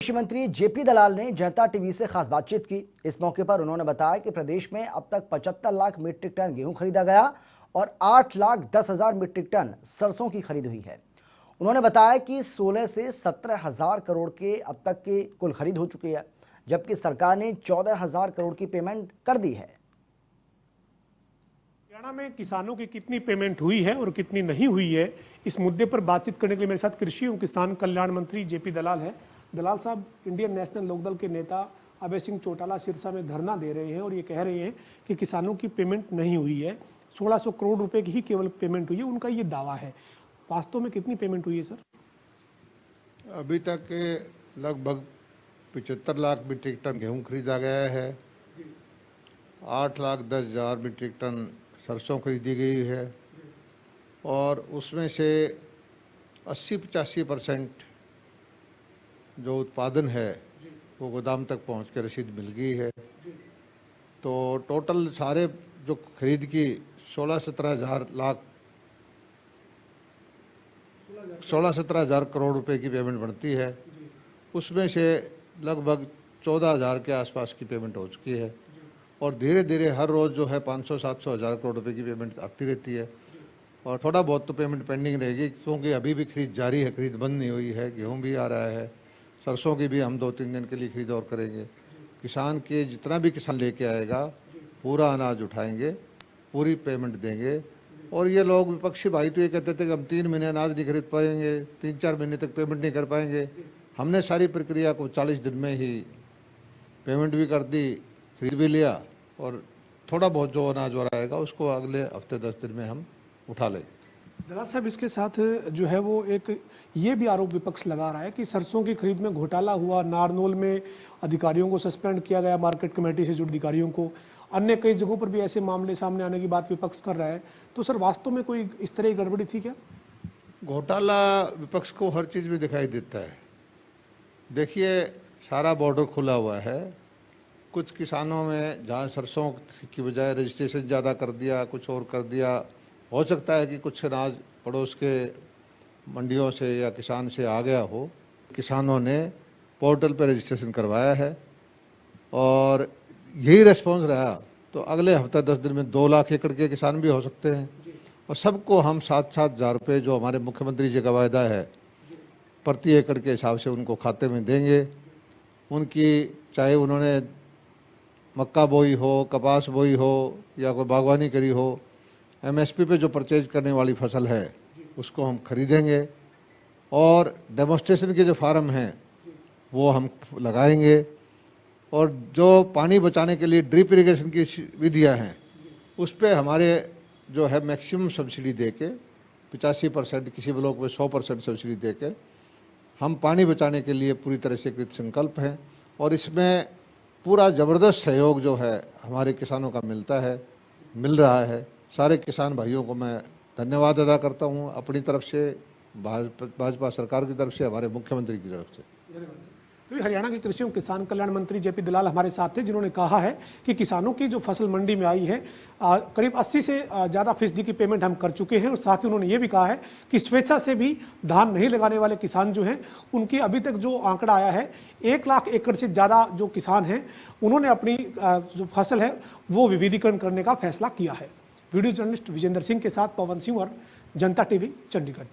कृषि मंत्री जेपी दलाल ने जनता टीवी से खास बातचीत की। इस मौके पर उन्होंने बताया कि प्रदेश में अब तक 75 लाख मीट्रिक टन गेहूं खरीदा गया और 8,10,000 मीट्रिक टन सरसों की खरीद हुई है। उन्होंने बताया कि 16 से 17,000 करोड़ के अब तक की कुल खरीद हो चुकी है, जबकि सरकार ने 14,000 करोड़ की पेमेंट कर दी है। हरियाणा में किसानों की कितनी पेमेंट हुई है और कितनी नहीं हुई है, इस मुद्दे पर बातचीत करने के लिए मेरे साथ कृषि एवं किसान कल्याण मंत्री जेपी दलाल है। दलाल साहब, इंडियन नेशनल लोकदल के नेता अभय सिंह चौटाला सिरसा में धरना दे रहे हैं और ये कह रहे हैं कि किसानों की पेमेंट नहीं हुई है, 1600 करोड़ रुपए की ही केवल पेमेंट हुई है, उनका ये दावा है। वास्तव में कितनी पेमेंट हुई है सर? अभी तक लगभग 75 लाख मीट्रिक टन गेहूं खरीदा गया है, 8,10,000 मीट्रिक टन सरसों खरीदी गई है और उसमें से 80-85% जो उत्पादन है वो गोदाम तक पहुंच के रसीद मिल गई है। तो टोटल सारे जो खरीद की 16-17,000 करोड़ रुपए की पेमेंट बनती है, उसमें से लगभग 14,000 के आसपास की पेमेंट हो चुकी है और धीरे धीरे हर रोज़ जो है 500-700 हज़ार करोड़ रुपए की पेमेंट आती रहती है और थोड़ा बहुत तो पेमेंट पेंडिंग रहेगी क्योंकि अभी भी खरीद जारी है, खरीद बंद नहीं हुई है। गेहूं भी आ रहा है, सरसों की भी हम 2-3 दिन के लिए खरीद और करेंगे। किसान के जितना भी किसान लेके आएगा पूरा अनाज उठाएंगे, पूरी पेमेंट देंगे। और ये लोग विपक्षी भाई तो ये कहते थे कि हम 3 महीने अनाज नहीं खरीद पाएंगे, 3-4 महीने तक पेमेंट नहीं कर पाएंगे। हमने सारी प्रक्रिया को 40 दिन में ही पेमेंट भी कर दी, खरीद भी लिया और थोड़ा बहुत जो अनाज हो आएगा उसको अगले हफ्ते 10 दिन में हम उठा लेंगे। दलाल साहब, इसके साथ जो है वो एक ये भी आरोप विपक्ष लगा रहा है कि सरसों की खरीद में घोटाला हुआ, नारनौल में अधिकारियों को सस्पेंड किया गया, मार्केट कमेटी से जुड़े अधिकारियों को, अन्य कई जगहों पर भी ऐसे मामले सामने आने की बात विपक्ष कर रहा है। तो सर, वास्तव में कोई इस तरह की गड़बड़ी थी क्या? घोटाला विपक्ष को हर चीज़ में दिखाई देता है। देखिए, सारा बॉर्डर खुला हुआ है। कुछ किसानों में जहाँ सरसों की बजाय रजिस्ट्रेशन ज़्यादा कर दिया, कुछ और कर दिया। हो सकता है कि कुछ अनाज पड़ोस के मंडियों से या किसान से आ गया हो। किसानों ने पोर्टल पर रजिस्ट्रेशन करवाया है और यही रिस्पॉन्स रहा तो अगले हफ्ता 10 दिन में 2 लाख एकड़ के किसान भी हो सकते हैं और सबको हम 7-7 हज़ार रुपये जो हमारे मुख्यमंत्री जी का वायदा है प्रति एकड़ के हिसाब से उनको खाते में देंगे। उनकी चाहे उन्होंने मक्का बोई हो, कपास बोई हो या कोई बागवानी करी हो, एमएसपी पे जो परचेज करने वाली फसल है उसको हम खरीदेंगे और डेमोन्स्ट्रेशन के जो फार्म हैं वो हम लगाएंगे और जो पानी बचाने के लिए ड्रिप इरिगेशन की विधियां हैं उस पर हमारे जो है मैक्सिमम सब्सिडी दे के 85%, किसी ब्लॉक में 100% सब्सिडी दे के हम पानी बचाने के लिए पूरी तरह से कृत संकल्प हैं और इसमें पूरा ज़बरदस्त सहयोग जो है हमारे किसानों का मिल रहा है। सारे किसान भाइयों को मैं धन्यवाद अदा करता हूं अपनी तरफ से, भाजपा सरकार की तरफ से, हमारे मुख्यमंत्री की तरफ से। तो हरियाणा के कृषि एवं किसान कल्याण मंत्री जेपी दलाल हमारे साथ थे, जिन्होंने कहा है कि किसानों की जो फसल मंडी में आई है करीब 80 से ज़्यादा फीसदी की पेमेंट हम कर चुके हैं और साथ ही उन्होंने ये भी कहा है कि स्वेच्छा से भी धान नहीं लगाने वाले किसान जो हैं उनकी अभी तक जो आंकड़ा आया है 1 लाख एकड़ से ज़्यादा जो किसान हैं उन्होंने अपनी जो फसल है वो विविधीकरण करने का फैसला किया है। वीडियो जर्नलिस्ट विजेंद्र सिंह के साथ पवन सिंह और जनता टीवी, चंडीगढ़।